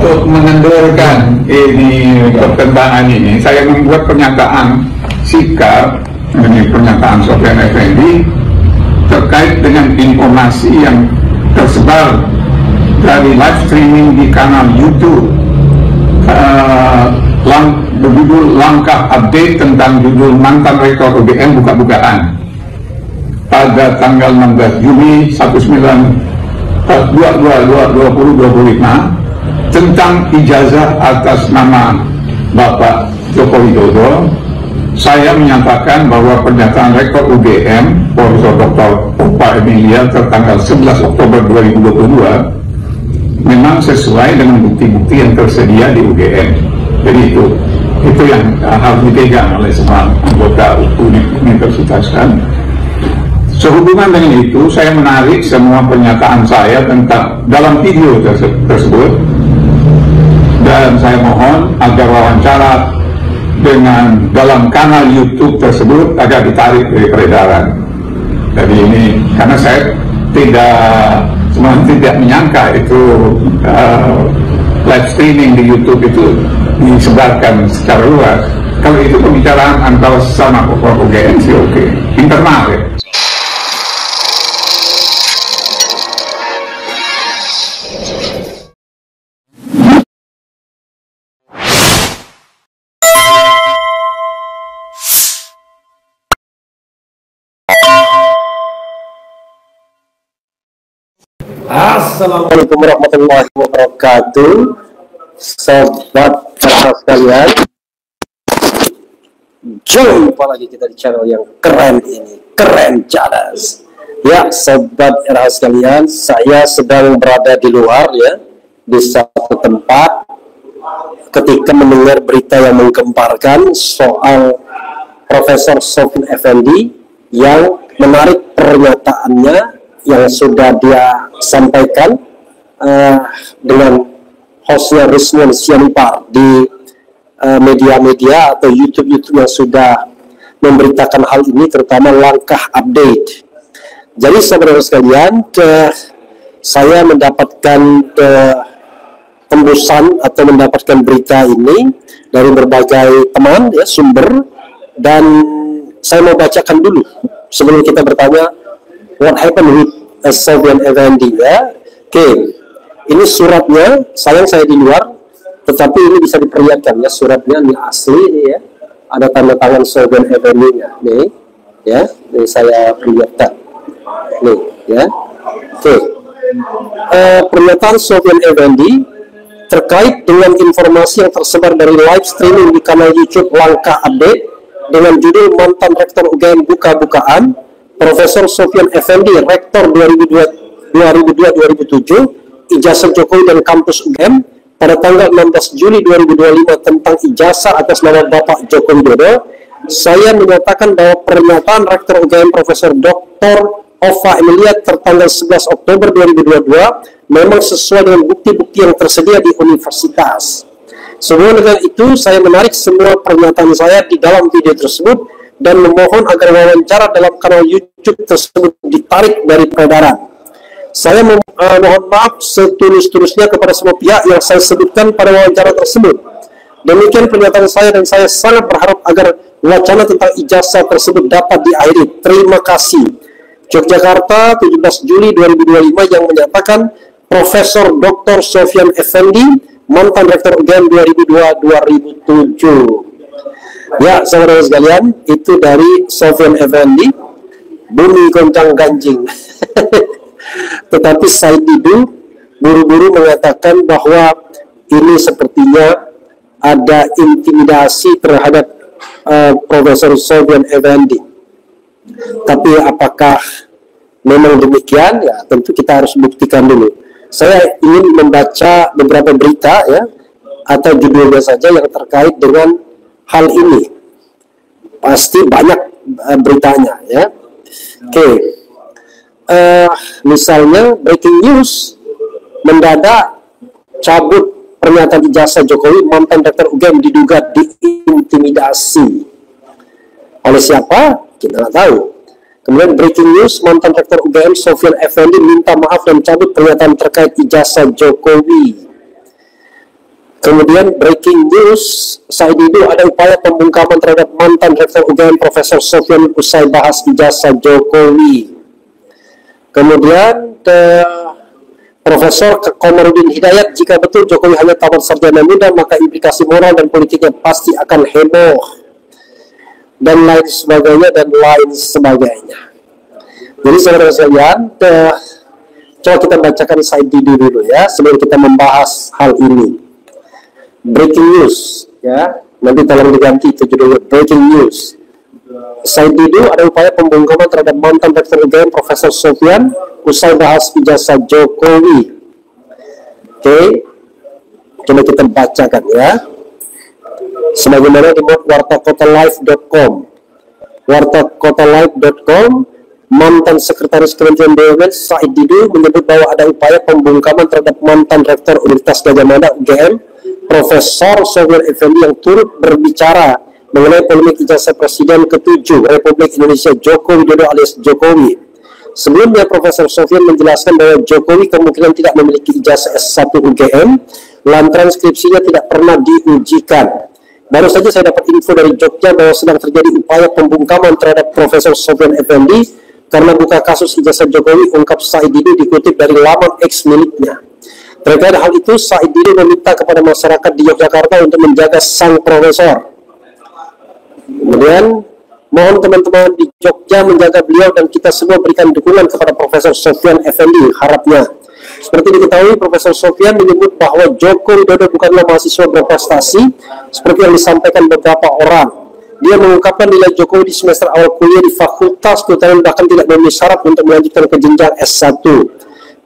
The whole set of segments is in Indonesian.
untuk mengendorkan ini pertentangan ini, saya membuat pernyataan sikap, ini pernyataan Sofyan Effendi terkait dengan informasi yang tersebar dari live streaming di kanal YouTube berjudul langkah update tentang judul mantan rektor UGM buka-bukaan pada tanggal 16 Juli 2025 tentang ijazah atas nama Bapak Joko Widodo. Saya menyatakan bahwa pernyataan rektor UGM Profesor Dr. Ova Emilia tertanggal 11 Oktober 2022 memang sesuai dengan bukti-bukti yang tersedia di UGM. Jadi itu yang harus dipegang oleh semua anggota universitas kan. Sehubungan dengan itu, saya menarik semua pernyataan saya tentang dalam video tersebut, dan saya mohon agar wawancara dengan dalam kanal YouTube tersebut agar ditarik dari peredaran. Jadi ini karena saya tidak menyangka itu live streaming di YouTube itu disebarkan secara luas. Kalau itu pembicaraan antara sesama UGM sih oke, internal ya. Assalamualaikum warahmatullahi wabarakatuh, sobat sekalian. Jumpa lagi kita di channel yang keren ini, keren cadas. Ya, sobat sekalian, saya sedang berada di luar ya, di satu tempat ketika mendengar berita yang menggemparkan soal Profesor Sofyan Effendi yang menarik pernyataannya yang sudah dia sampaikan dengan hostnya Rizwan Sianipar di media-media atau YouTube yang sudah memberitakan hal ini, terutama langkah update. Jadi saudara sekalian, saya mendapatkan tembusan atau mendapatkan berita ini dari berbagai teman ya, sumber, dan saya mau bacakan dulu sebelum kita bertanya what happened with Sofyan Effendi ya. Oke, ini suratnya, sayang saya di luar, tetapi ini bisa diperlihatkan ya, suratnya ini asli ini ya, ada tanda tangan Sofyan Effendi-nya nih ya, ini saya perlihatkan nih ya. Oke, pernyataan Sofyan Effendi terkait dengan informasi yang tersebar dari live streaming di kanal YouTube Langkah Update dengan judul mantan rektor UGM buka-bukaan Profesor Sofyan Effendi, Rektor 2002-2007, ijazah Jokowi dan kampus UGM pada tanggal 16 Juli 2025 tentang ijazah atas nama Bapak Joko Widodo. Saya menyatakan bahwa pernyataan Rektor UGM Profesor Dr. Ova Emilia tertanggal 11 Oktober 2022 memang sesuai dengan bukti-bukti yang tersedia di universitas. Sehubungan dengan itu, saya menarik semua pernyataan saya di dalam video tersebut dan memohon agar wawancara dalam kanal YouTube tersebut ditarik dari peredaran. Saya mohon maaf setulus-tulusnya kepada semua pihak yang saya sebutkan pada wawancara tersebut. Demikian pernyataan saya, dan saya sangat berharap agar wacana tentang ijazah tersebut dapat diakhiri. Terima kasih. Yogyakarta, 17 Juli 2025, yang menyatakan Profesor Dr. Sofyan Effendi, mantan Rektor UGM 2002-2007. Ya, saudara sekalian, itu dari Sofyan Effendi, bumi goncang ganjing. Tetapi Said Didu buru-buru mengatakan bahwa ini sepertinya ada intimidasi terhadap Profesor Sofyan Effendi. Tapi apakah memang demikian? Ya, tentu kita harus buktikan dulu. Saya ingin membaca beberapa berita ya, atau judulnya saja yang terkait dengan hal ini. Pasti banyak beritanya ya. Oke. Misalnya breaking news, mendadak cabut pernyataan ijazah Jokowi, mantan rektor UGM diduga diintimidasi. Oleh siapa? Kita nggak tahu. Kemudian breaking news, mantan rektor UGM Sofyan Effendi minta maaf dan cabut pernyataan terkait ijazah Jokowi. Kemudian breaking news, Said Didu ada upaya pembungkaman terhadap mantan Rektor UGM Profesor Sofyan usai bahas ijazah Jokowi. Kemudian Profesor Komarudin Hidayat, jika betul Jokowi hanya tamat sarjana muda, maka implikasi moral dan politiknya pasti akan heboh. Dan lain sebagainya, dan lain sebagainya. Jadi saudara sekalian, coba kita bacakan Said Didu dulu ya, sebelum kita membahas hal ini. Breaking news, ya, nanti tolong diganti itu judulnya breaking news. Said Didu ada upaya pembungkaman terhadap mantan Rektor UGM Profesor Sofyan usai bahas ijazah Jokowi. Oke, coba kita bacakan ya. Sebagaimana dimuat wartakotalive.com. Wartakotalive.com, mantan Sekretaris Kementerian BUMN Said Didu menyebut bahwa ada upaya pembungkaman terhadap mantan Rektor Universitas Gadjah Mada UGM Profesor Sofyan Effendi yang turut berbicara mengenai polemik ijazah Presiden ke-7 Republik Indonesia Joko Widodo alias Jokowi. Sebelumnya Profesor Sofyan menjelaskan bahwa Jokowi kemungkinan tidak memiliki ijazah S1 UGM lantaran skripsinya tidak pernah diujikan. Baru saja saya dapat info dari Jogja bahwa sedang terjadi upaya pembungkaman terhadap Profesor Sofyan Effendi karena buka kasus ijazah Jokowi, ungkap Said Didu dikutip dari laman X miliknya. Terkait hal itu, Said Didu meminta kepada masyarakat di Yogyakarta untuk menjaga sang profesor. Kemudian, mohon teman-teman di Jogja menjaga beliau dan kita semua berikan dukungan kepada Profesor Sofyan Effendi, harapnya. Seperti diketahui, Profesor Sofyan menyebut bahwa Joko Widodo bukanlah mahasiswa berprestasi, seperti yang disampaikan beberapa orang. Dia mengungkapkan nilai Jokowi di semester awal kuliah di Fakultas Kehutanan bahkan tidak memenuhi syarat untuk melanjutkan ke jenjang S1.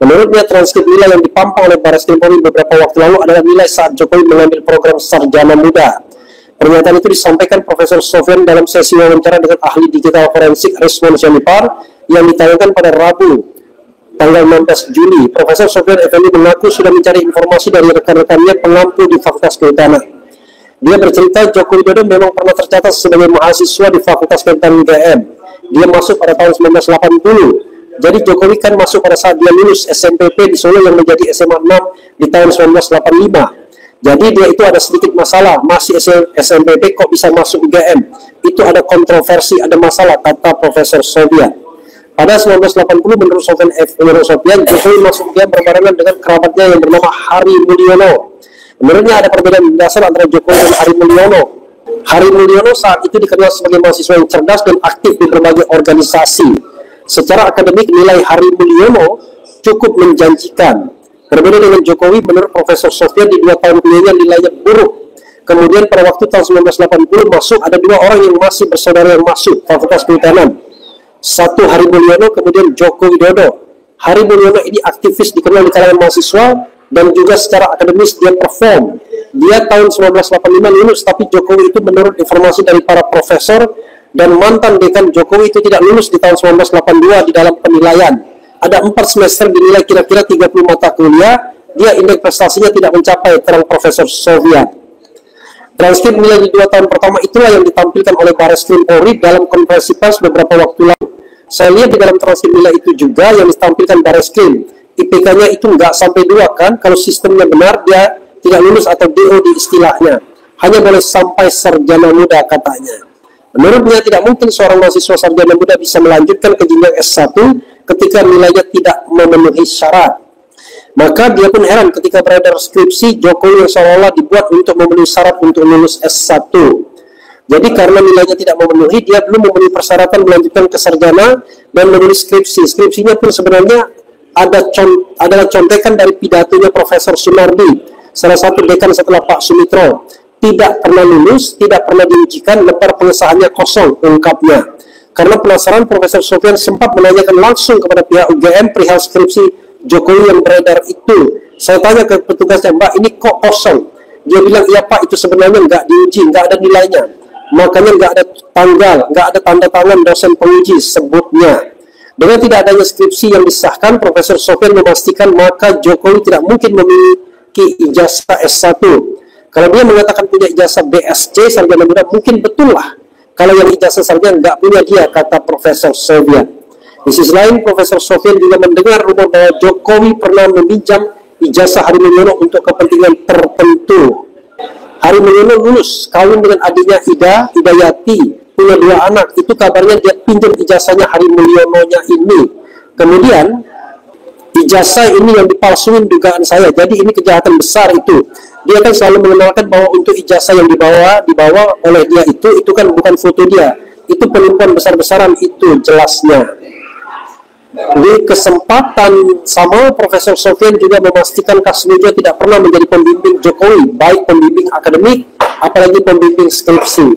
Menurutnya, transkrip nilai yang dipampang oleh Baris Krim Polri beberapa waktu lalu adalah nilai saat Jokowi mengambil program sarjana muda. Pernyataan itu disampaikan Profesor Sofyan dalam sesi wawancara dengan ahli digital forensik Resmond Syamipar yang ditayangkan pada Rabu, tanggal 16 Juli. Profesor Sofyan Effendi mengaku sudah mencari informasi dari rekan-rekannya pengampu di Fakultas Kehutanan. Dia bercerita Joko Widodo memang pernah tercatat sebagai mahasiswa di Fakultas Kehutanan UGM. Dia masuk pada tahun 1980. Jadi Jokowi kan masuk pada saat dia lulus SMPP di Solo yang menjadi SMA 6 di tahun 1985. Jadi dia itu ada sedikit masalah, masih SMPP kok bisa masuk UGM. Itu ada kontroversi, ada masalah, kata Profesor Sofyan. Pada 1980 menurut Sofyan, Jokowi masuk UGM berbarengan dengan kerabatnya yang bernama Hari Mulyono. Menurutnya ada perbedaan dasar antara Jokowi dan Hari Mulyono. Hari Mulyono saat itu dikenal sebagai mahasiswa yang cerdas dan aktif di berbagai organisasi. Secara akademik, nilai Hari Mulyono cukup menjanjikan. Berbeda dengan Jokowi, menurut Profesor Sofyan di 2 tahun kuliahnya nilainya buruk. Kemudian pada waktu tahun 1980 masuk, ada 2 orang yang masih bersaudara yang masuk Fakultas Kehutanan. Satu Hari Mulyono, kemudian Joko Widodo. Hari Mulyono ini aktivis dikenal di kalangan mahasiswa dan juga secara akademis dia perform. Dia tahun 1985 lulus, tapi Jokowi itu menurut informasi dari para profesor dan mantan dekan Jokowi itu tidak lulus di tahun 1982 di dalam penilaian. Ada 4 semester dinilai kira-kira 30 mata kuliah, dia indeks prestasinya tidak mencapai, terang Profesor Sofyan. Transkrip nilai di 2 tahun pertama itulah yang ditampilkan oleh Baris Krim Polri dalam konferensi pers beberapa waktu lalu. Saya lihat di dalam transkrip nilai itu juga yang ditampilkan Baris Krim. IPK-nya itu nggak sampai 2 kan, kalau sistemnya benar dia tidak lulus atau DO di istilahnya. Hanya boleh sampai sarjana muda katanya. Menurutnya tidak mungkin seorang mahasiswa sarjana muda bisa melanjutkan ke jenjang S1 ketika nilainya tidak memenuhi syarat. Maka dia pun heran ketika beredar skripsi Jokowi yang seolah-olah dibuat untuk memenuhi syarat untuk lulus S1. Jadi karena nilainya tidak memenuhi, dia belum memenuhi persyaratan melanjutkan ke sarjana dan menulis skripsi. Skripsinya pun sebenarnya adalah contekan dari pidatonya Profesor Sunardi, salah satu dekan setelah Pak Sumitro. Tidak pernah lulus, tidak pernah diujikan, lembar pengesahannya kosong, ungkapnya. Karena penasaran, Profesor Sofyan sempat menanyakan langsung kepada pihak UGM perihal skripsi Jokowi yang beredar itu. Saya tanya ke petugasnya, Mbak, ini kok kosong? Dia bilang, iya Pak, itu sebenarnya nggak diuji, nggak ada nilainya. Makanya nggak ada tanggal, nggak ada tanda tangan dosen penguji, sebutnya. Dengan tidak adanya skripsi yang disahkan, Profesor Sofyan memastikan maka Jokowi tidak mungkin memiliki ijazah S1. Kalau dia mengatakan punya ijazah BSc, sarjana muda, mungkin betul lah. Kalau yang ijazah sarjana nggak punya dia, kata Profesor Sofyan. Di sisi lain, Profesor Sofyan juga mendengar rumor bahwa Jokowi pernah meminjam ijazah Hari Mulyono untuk kepentingan tertentu. Hari Mulyono lulus, kawin dengan adiknya Hidayati, punya 2 anak. Itu kabarnya dia pinjam ijazahnya Hari Mulyononya ini. Kemudian ijazah ini yang dipalsuin dugaan saya. Jadi ini kejahatan besar itu. Dia kan selalu mengenalkan bahwa untuk ijazah yang dibawa oleh dia itu kan bukan foto dia. Itu penipuan besar-besaran itu jelasnya. Di kesempatan sama, Profesor Sofyan juga memastikan Kasmijo tidak pernah menjadi pembimbing Jokowi, baik pembimbing akademik, apalagi pembimbing skripsi.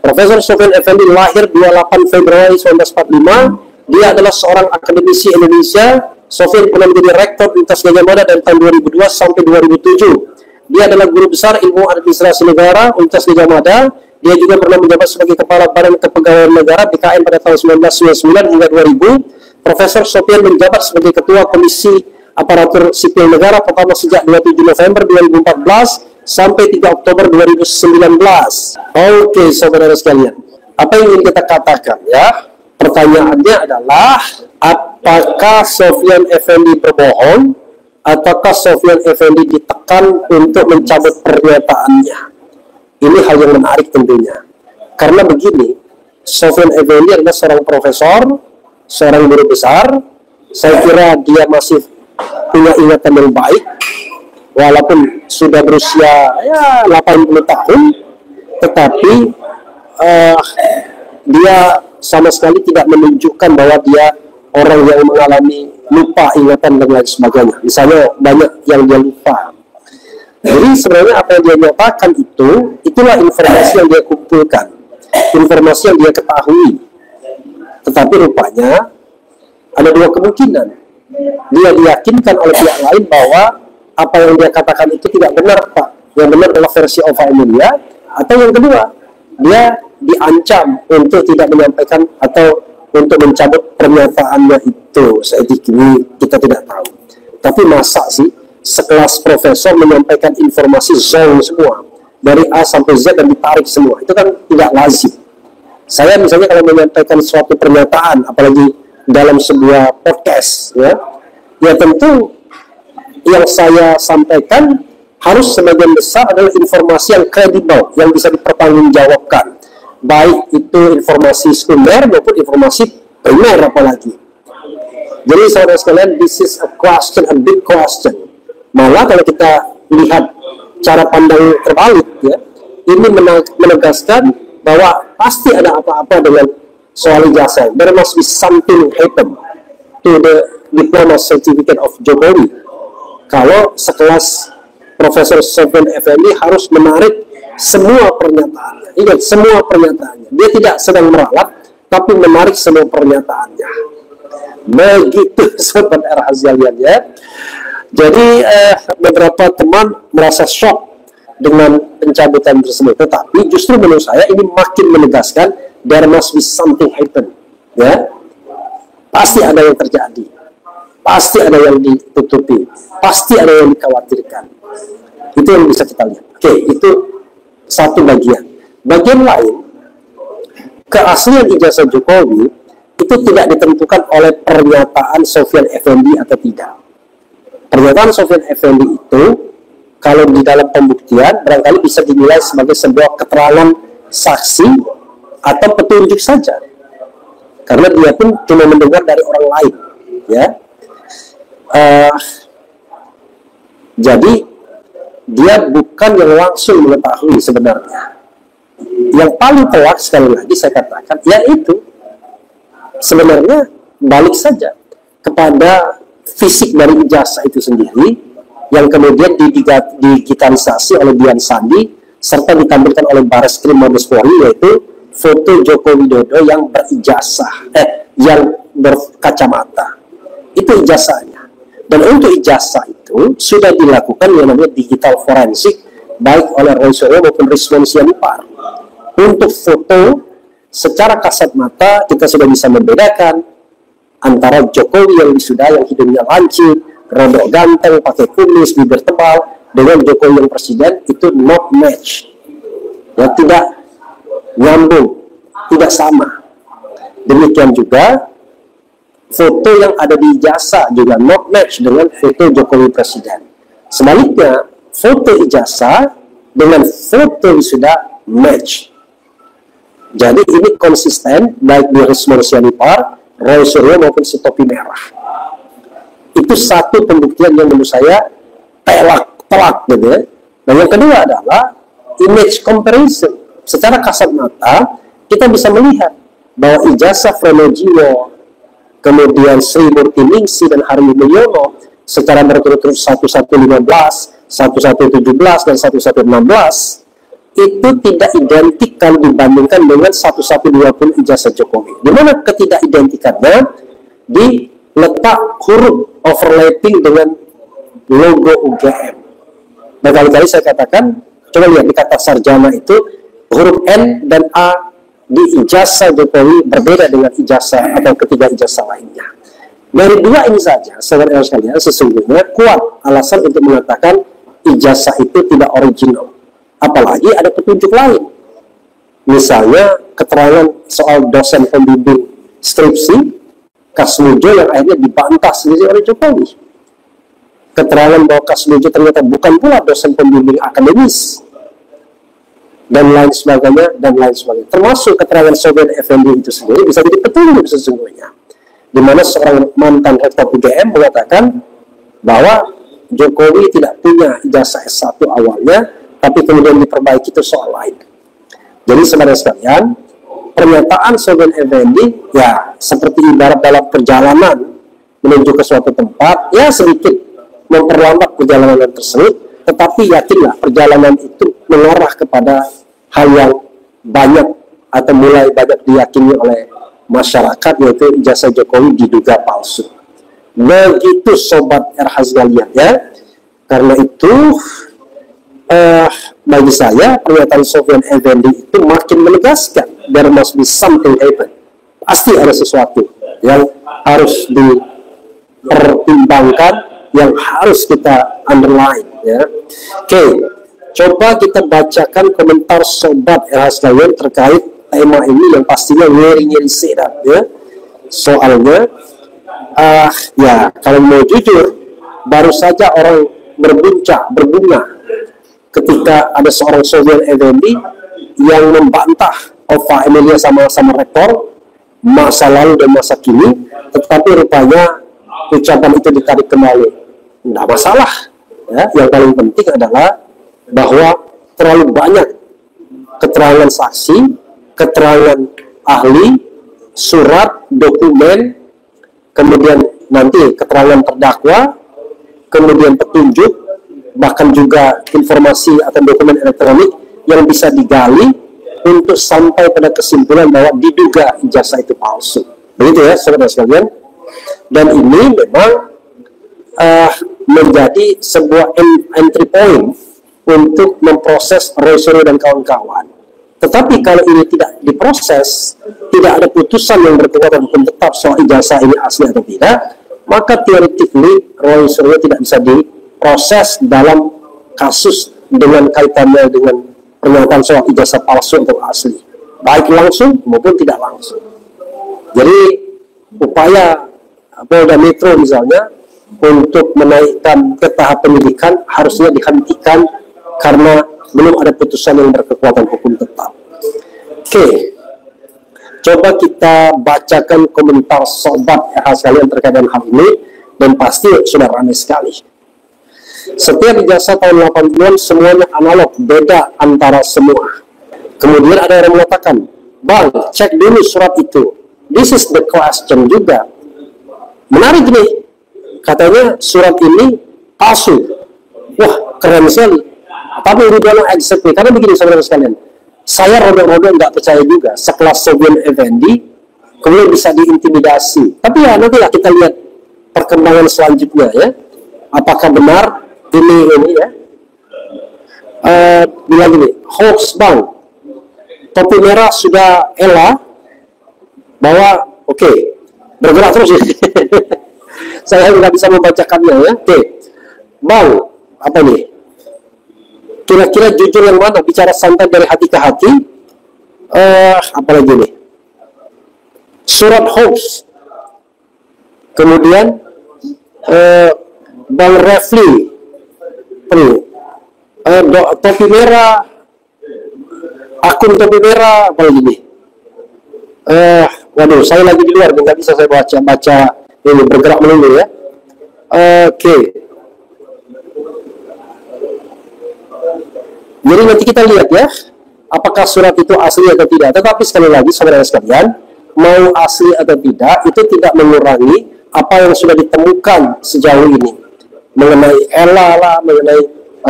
Profesor Sofyan Effendi lahir 28 Februari 1945. Dia adalah seorang akademisi Indonesia. Sofyan pernah menjadi rektor Universitas Gadjah Mada dari tahun 2002 sampai 2007. Dia adalah guru besar ilmu administrasi negara Universitas Gadjah Mada. Dia juga pernah menjabat sebagai Kepala Badan Kepegawaian Negara BKN pada tahun 1999 hingga 2000. Profesor Sofyan menjabat sebagai Ketua Komisi Aparatur Sipil Negara pertama sejak 27 November 2014 sampai 3 Oktober 2019. Oke, saudara sekalian, apa yang ingin kita katakan ya? Pertanyaannya adalah, apakah Sofyan Effendi berbohong ataukah Sofyan Effendi ditekan untuk mencabut pernyataannya? Ini hal yang menarik tentunya. Karena begini, Sofyan Effendi adalah seorang profesor, seorang guru besar. Saya kira dia masih punya ingatan yang baik, walaupun sudah berusia 80 tahun, tetapi dia sama sekali tidak menunjukkan bahwa dia orang yang mengalami lupa ingatan dan lain sebagainya. Misalnya banyak yang dia lupa. Jadi sebenarnya apa yang dia nyatakan itulah informasi yang dia kumpulkan, informasi yang dia ketahui. Tetapi rupanya ada 2 kemungkinan. Dia diyakinkan oleh pihak lain bahwa apa yang dia katakan itu tidak benar, Pak. Yang benar adalah versi Ova Emilia. Atau yang kedua, dia diancam untuk tidak menyampaikan atau untuk mencabut pernyataannya itu. Saya pikir kita tidak tahu. Tapi masa sih sekelas profesor menyampaikan informasi zong semua dari A sampai Z dan ditarik semua? Itu kan tidak lazim. Saya misalnya kalau menyampaikan suatu pernyataan, apalagi dalam sebuah podcast, ya tentu yang saya sampaikan harus sebagian besar adalah informasi yang kredibel, yang bisa dipertanggungjawabkan, baik itu informasi sekunder maupun informasi primer apalagi. Jadi saudara sekalian, this is a question, a big question. Malah kalau kita lihat cara pandang terbalik, ya, ini menegaskan bahwa pasti ada apa-apa dengan soal ijazah. There must be something happen to the diploma certificate of Jokowi. Kalau sekelas Profesor Sofyan Effendi harus menarik semua pernyataannya. Ingat, semua pernyataannya. Dia tidak sedang meralat, tapi menarik semua pernyataannya. Begitu Sobat Rahasialian ya. Jadi beberapa teman merasa shock dengan pencabutan tersebut, tetapi justru menurut saya ini makin menegaskan there must be something happen, ya. Pasti ada yang terjadi, pasti ada yang ditutupi, pasti ada yang dikhawatirkan. Itu yang bisa kita lihat. Oke, itu satu bagian. Bagian lain, keaslian ijazah Jokowi itu tidak ditentukan oleh pernyataan Sofyan Effendi atau tidak. Pernyataan Sofyan Effendi itu kalau di dalam pembuktian barangkali bisa dinilai sebagai sebuah keterangan saksi atau petunjuk saja, karena dia pun cuma mendengar dari orang lain, ya. Jadi dia bukan yang langsung mengetahui sebenarnya. Yang paling telak sekali lagi saya katakan, yaitu sebenarnya balik saja kepada fisik dari ijazah itu sendiri, yang kemudian digitalisasi oleh Dian Sandi serta ditampilkan oleh Bareskrim Mabes Polri, yaitu foto Joko Widodo yang berijazah, yang berkacamata. Itu ijazahnya. Dan untuk ijazah itu sudah dilakukan yang namanya digital forensik, baik oleh Roy Suryo maupun Rizwan Sianipar. Untuk foto secara kasat mata kita sudah bisa membedakan antara Jokowi yang wisuda, yang hidungnya lancip, rodok ganteng, pakai kumis, bibir tebal, dengan Jokowi yang presiden, itu not match. Ya, tidak nyambung, tidak sama. Demikian juga foto yang ada di ijazah juga not match dengan foto Jokowi presiden. Sebaliknya, foto ijazah dengan foto wisuda match. Jadi ini konsisten baik di Risma Rosianipar, Roy Suryo maupun si topi merah. Itu satu pembuktian yang menurut saya telak gitu ya. Nah yang kedua adalah image comparison. Secara kasat mata kita bisa melihat bahwa ijazah Frenojiwo, kemudian Sri Murti Ningsi dan Hari Mulyono secara berturut-turut 1115, 1117 dan 1116 itu tidak identik kalau dibandingkan dengan 1120 ijazah Jokowi. Di mana ketidakidentikannya di letak huruf overlapping dengan logo UGM. Berkali-kali saya katakan, coba lihat di kata sarjana itu huruf N dan A di ijazah Jokowi berbeda dengan ijazah atau ketiga ijazah lainnya. Dari dua ini saja, saudara sekalian, sesungguhnya kuat alasan untuk mengatakan ijazah itu tidak original. Apalagi ada petunjuk lain. Misalnya keterangan soal dosen pembimbing skripsi Kasmujo yang akhirnya dibantah sendiri oleh Jokowi. Keterangan bahwa Kasmujo ternyata bukan pula dosen pembimbing akademis dan lain sebagainya dan lain sebagainya. Termasuk keterangan Sofian Effendi itu sendiri bisa jadi petunjuk sesungguhnya. Di mana seorang mantan rektor UGM mengatakan bahwa Jokowi tidak punya ijazah S1 awalnya, tapi kemudian diperbaiki itu soal lain. Jadi saudara sekalian, pernyataan Sofian Effendi ya seperti ibarat dalam perjalanan menuju ke suatu tempat, ya sedikit memperlambat perjalanan tersebut, tetapi yakinlah perjalanan itu mengarah kepada hal yang banyak atau mulai banyak diyakini oleh masyarakat, yaitu ijazah Jokowi diduga palsu. Begitu sobat Erhazgalian ya. Karena itu bagi saya pernyataan Sofian Effendi itu makin menegaskan there must be something happen. Pasti ada sesuatu yang harus dipertimbangkan, yang harus kita underline ya. Oke, coba kita bacakan komentar sobat Erhazgalian terkait tema ini yang pastinya ngeri-ngeri sedap ya. Soalnya ya kalau mau jujur, baru saja orang berbunga ketika ada seorang Sofian Effendi yang membantah Ova Emilia sama rektor masa lalu dan masa kini, tetapi rupanya ucapan itu ditarik kembali. Tidak masalah ya. Yang paling penting adalah bahwa terlalu banyak keterangan saksi, keterangan ahli, surat, dokumen, kemudian nanti keterangan terdakwa, kemudian petunjuk, bahkan juga informasi atau dokumen elektronik yang bisa digali untuk sampai pada kesimpulan bahwa diduga ijazah itu palsu. Begitu ya saudara sekalian. Dan ini memang menjadi sebuah entry point untuk memproses Roy Suryo dan kawan-kawan. Tetapi kalau ini tidak diproses, tidak ada putusan yang berkekuatan hukum tetap soal ijazah ini asli atau tidak, maka teoretically Roy Suryo tidak bisa diproses dalam kasus dengan kaitannya dengan pernyataan soal ijazah palsu atau asli, baik langsung maupun tidak langsung. Jadi upaya Polda Metro misalnya untuk menaikkan ke tahap penyidikan harusnya dihentikan karena belum ada putusan yang berkekuatan hukum tetap. Oke, coba kita bacakan komentar sobat sekalian terkait dengan hal ini, dan pasti sudah ramai sekali. Setiap ijazah tahun 80-an semuanya analog, beda antara semua. Kemudian ada yang mengatakan, Bang, cek dulu surat itu. This is the question juga. Menarik nih, katanya surat ini palsu. Wah, keren sekali. Tapi ini dalam eksekusi, karena begini saudara sekalian, saya rodo-rodo nggak percaya juga sekelas Sofian Effendi kemudian bisa diintimidasi. Tapi ya nantilah kita lihat perkembangan selanjutnya ya. Apakah benar ini ya? Bilang ini hoax Bang, topi merah sudah Ella bahwa oke, bergerak terus ya. Saya nggak bisa membacakannya ya. Oke, Bang, apa nih? Kira-kira jujur yang mana? Bicara santai dari hati ke hati. Apalagi nih? Surat hoax. Kemudian Bang Refli, Topi merah, akun topi merah, apa lagi nih? Waduh, saya lagi di luar, nggak bisa saya baca ini, bergerak melulu ya. Oke. Jadi nanti kita lihat ya, apakah surat itu asli atau tidak. Tetapi sekali lagi, saudara sekalian, mau asli atau tidak, itu tidak mengurangi apa yang sudah ditemukan sejauh ini mengenai ELA lah, mengenai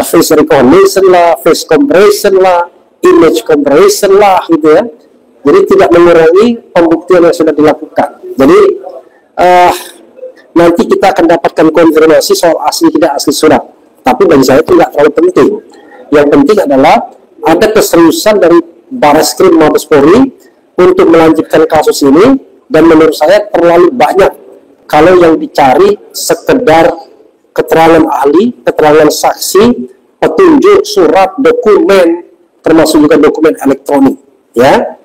face recognition lah, face comparison lah, image comparison lah, gitu ya. Jadi tidak mengurangi pembuktian yang sudah dilakukan. Jadi nanti kita akan dapatkan konfirmasi soal asli tidak asli surat. Tapi bagi saya itu tidak terlalu penting. Yang penting adalah ada keseriusan dari Barreskrim Mabes Polri untuk melanjutkan kasus ini, dan menurut saya terlalu banyak kalau yang dicari sekedar keterangan ahli, keterangan saksi, petunjuk, surat, dokumen, termasuk juga dokumen elektronik, ya.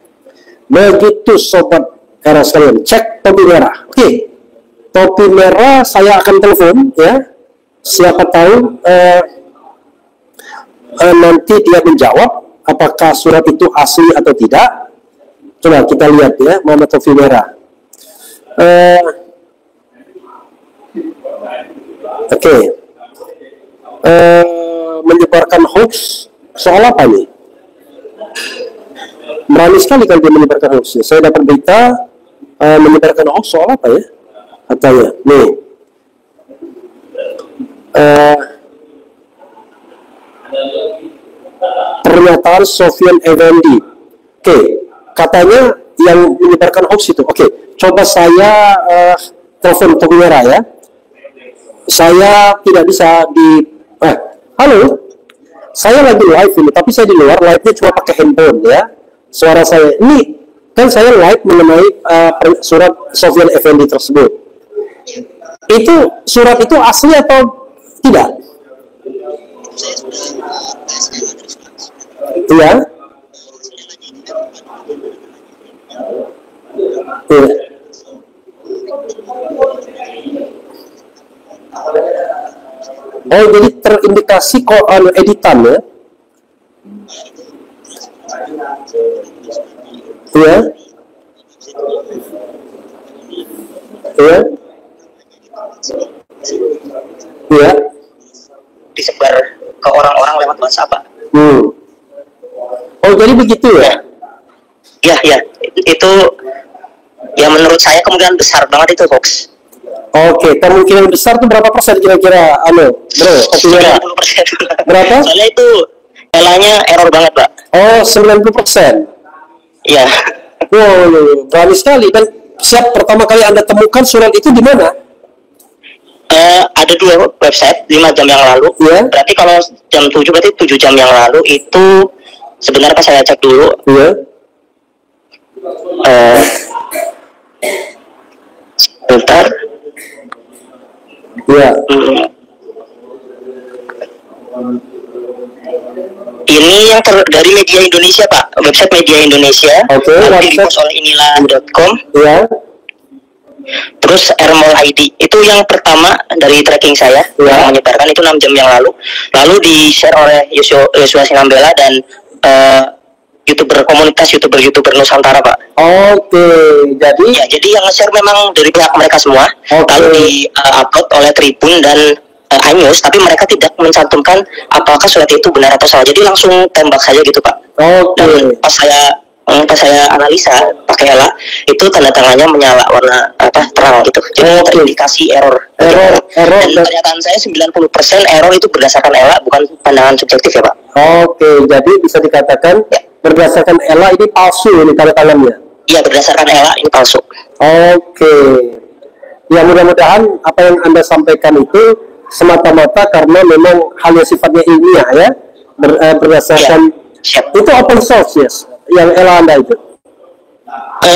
Begitu sobat era sekalian, cek topi merah. Oke, topi merah saya akan telepon, ya. Siapa tahu nanti dia menjawab apakah surat itu asli atau tidak. Coba kita lihat ya, Muhammad topi merah. Oke. Menyebarkan hoax soal apa nih? Berani sekali kalau dia menyebarkan hoax. Saya dapat berita menyebarkan hoax soal apa ya? Katanya, nih. Pernyataan Sofyan Effendi. Oke, katanya yang menyebarkan hoax itu. Oke, coba saya telepon topi merah ya. Saya tidak bisa di halo, saya lagi live ini, tapi saya di luar, live-nya cuma pakai handphone ya. Suara saya ini kan saya live mengenai surat Sofyan Effendi tersebut. Itu surat itu asli atau tidak? Iya. Iya. Oh, jadi terindikasi kok editan ya? Iya. Iya. Iya. Disebar ke orang-orang lewat WhatsApp, Pak. Oh, jadi begitu ya? Ya, itu yang menurut saya kemungkinan besar banget itu hoax. Oke, kemungkinan besar itu berapa persen kira-kira, bro? 90%. Berapa? Soalnya itu elanya error banget, Pak. Oh, 90%. Iya. Wow, berani sekali. Dan siap pertama kali Anda temukan surat itu di mana? Ada 2 website 5 jam yang lalu. Yeah. Berarti kalau jam 7 berarti 7 jam yang lalu itu sebenarnya saya cek dulu. Iya. Bentar. Iya. Ini yang dari Media Indonesia, Pak. Website Media Indonesia. Oke. Nanti di-post oleh inilah.com. Iya. Terus Airmall ID itu yang pertama dari tracking saya yang menyebarkan itu 6 jam yang lalu. Lalu di-share oleh Yosua Sinambela dan komunitas youtuber Nusantara, Pak. Oke, jadi yang nge-share memang dari pihak mereka semua. Lalu di-upload oleh Tribun dan iNews, tapi mereka tidak mencantumkan apakah surat itu benar atau salah. Jadi langsung tembak saja gitu, Pak. Dan pas saya analisa pakai ELA, itu tanda tangannya menyala warna terang gitu. Jadi terindikasi error. Dan pernyataan saya 90% error itu berdasarkan ELA, bukan pandangan subjektif ya, Pak. Oke, jadi bisa dikatakan berdasarkan ELA ini palsu ini tanda tangannya. Iya, berdasarkan ELA ini palsu. Oke. Ya, mudah-mudahan apa yang Anda sampaikan itu semata-mata karena memang hal yang sifatnya ilmiah ya, berdasarkan itu open source yes, yang ELA Anda itu.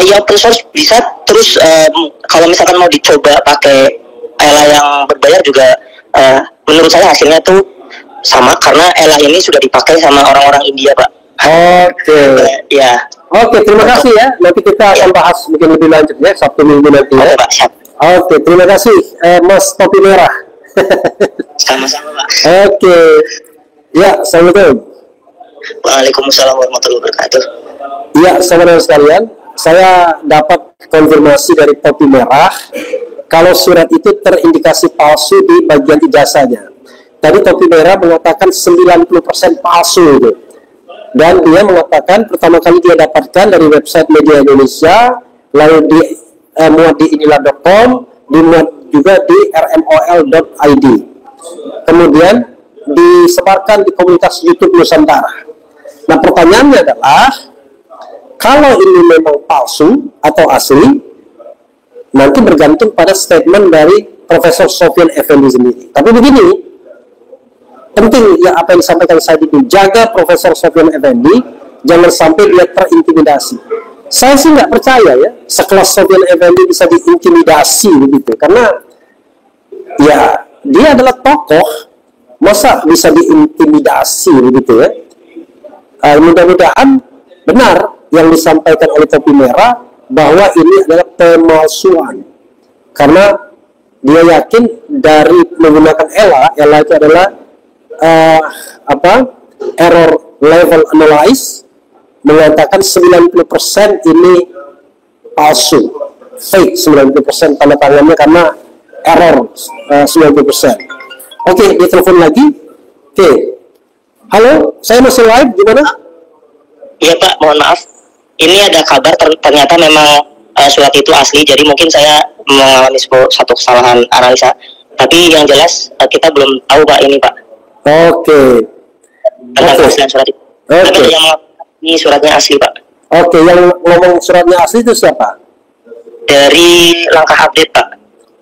Ya open source bisa, terus kalau misalkan mau dicoba pakai ELA yang berbayar juga menurut saya hasilnya tuh sama, karena ELA ini sudah dipakai sama orang-orang India, Pak. Oke. Ya. Oke, terima kasih ya. Nanti kita akan bahas mungkin lebih lanjut ya Sabtu Minggu nanti ya. Pak, siap. Oke, terima kasih Mas Topi Merah. Sama-sama, Pak. Oke. Ya, assalamualaikum. Waalaikumsalam warahmatullahi wabarakatuh. Ya, saudara sekalian, saya dapat konfirmasi dari topi merah kalau surat itu terindikasi palsu di bagian ijazahnya. Tadi topi merah mengatakan 90% palsu itu. Dan dia mengatakan pertama kali dia dapatkan dari website Media Indonesia, lalu muat di inilah.com, dimuat juga di rmol.id. Kemudian disebarkan di komunitas YouTube Nusantara. Nah, pertanyaannya adalah, kalau ini memang palsu atau asli, nanti bergantung pada statement dari Profesor Sofyan Effendi sendiri. Tapi begini, penting ya apa yang disampaikan saya itu, jaga Profesor Sofyan Effendi, jangan sampai dia terintimidasi. Saya sih nggak percaya ya, sekelas Sofyan Effendi bisa diintimidasi begitu, karena ya dia adalah tokoh, masa bisa diintimidasi begitu ya. Mudah-mudahan benar yang disampaikan oleh topi merah bahwa ini adalah pemalsuan, karena dia yakin dari menggunakan ELA itu adalah error level analyze, mengatakan 90% ini palsu, fake 90% tanda tangannya karena error 90%. Oke, dia telepon lagi. Oke. Halo, saya masih live, gimana? Iya Pak, mohon maaf. Ini ada kabar ternyata memang surat itu asli, jadi mungkin saya mengalami satu kesalahan analisa. Tapi yang jelas kita belum tahu Pak ini Pak. Oke. Tentang keaslian surat itu. Tapi ada yang ini suratnya asli Pak. Oke, yang ngomong suratnya asli itu siapa? Dari Langkah Update Pak.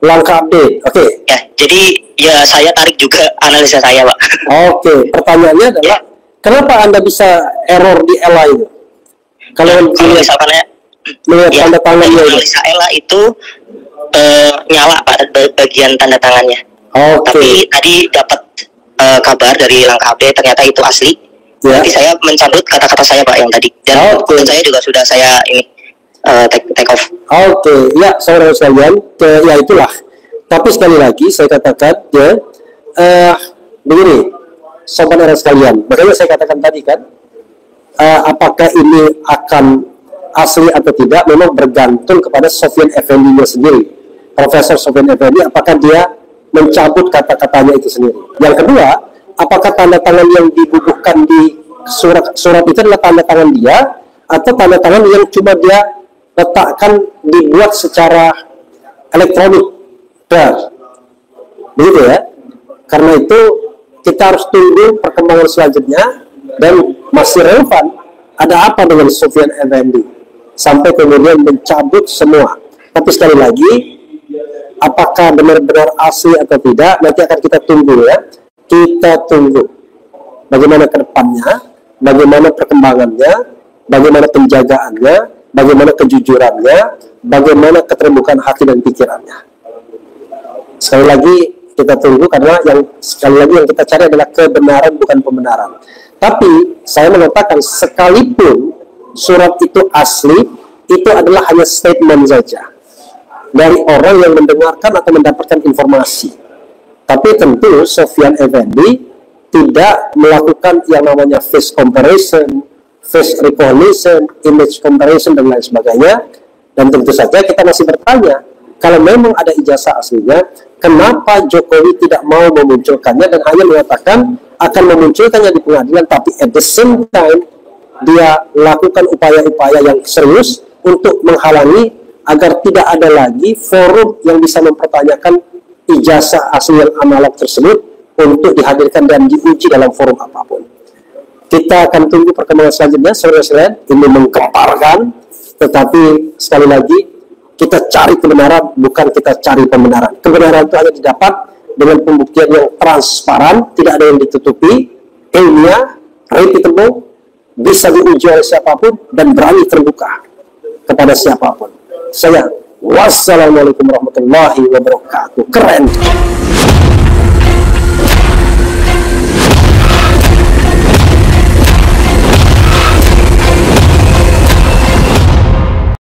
Langkah Update, oke. Ya, jadi ya saya tarik juga analisa saya Pak. Oke, pertanyaannya adalah kenapa Anda bisa error di ELA itu? Kalau misalkan melihat tanda tangannya itu. Analisa ELA itu nyala Pak bagian tanda tangannya. Tapi tadi dapat kabar dari Langkah Update ternyata itu asli. Nanti saya mencabut kata-kata saya Pak yang tadi. Dan saya juga sudah saya ini take off. Oke, ya saudara sekalian, ya itulah. Tapi sekali lagi saya katakan ya, begini, saudara sekalian, makanya saya katakan tadi kan, apakah ini akan asli atau tidak, memang bergantung kepada Sofyan Effendi-nya sendiri, Profesor Sofyan Effendi, apakah dia mencabut kata-katanya itu sendiri. Yang kedua, apakah tanda tangan yang dibubuhkan di surat itu adalah tanda tangan dia, atau tanda tangan yang cuma dia letakkan, dibuat secara elektronik. Begitu ya. Karena itu kita harus tunggu perkembangan selanjutnya, dan masih relevan ada apa dengan Sofyan Effendi sampai kemudian mencabut semua. Tapi sekali lagi, apakah benar-benar asli atau tidak, nanti akan kita tunggu ya. Kita tunggu bagaimana ke depannya, bagaimana perkembangannya, bagaimana penjagaannya, bagaimana kejujurannya, bagaimana keterbukaan hati dan pikirannya. Sekali lagi kita tunggu, karena yang sekali lagi yang kita cari adalah kebenaran, bukan pembenaran. Tapi saya mengatakan sekalipun surat itu asli, itu adalah hanya statement saja dari orang yang mendengarkan atau mendapatkan informasi. Tapi tentu Sofyan Effendi tidak melakukan yang namanya face comparison, face recognition, image comparison, dan lain sebagainya. Dan tentu saja kita masih bertanya, kalau memang ada ijazah aslinya, kenapa Jokowi tidak mau memunculkannya dan hanya mengatakan akan memunculkannya di pengadilan, tapi at the same time dia lakukan upaya-upaya yang serius untuk menghalangi agar tidak ada lagi forum yang bisa mempertanyakan ijazah asli yang analog tersebut untuk dihadirkan dan diuji dalam forum apapun. Kita akan tunggu perkembangan selanjutnya, saudara-saudara. Ini menggemparkan, tetapi sekali lagi kita cari kebenaran, bukan kita cari pembenaran. Kebenaran itu hanya didapat dengan pembuktian yang transparan, tidak ada yang ditutupi, ilmiah, repeatable, bisa diuji oleh siapapun, dan berani terbuka kepada siapapun. Wassalamualaikum warahmatullahi wabarakatuh. Keren.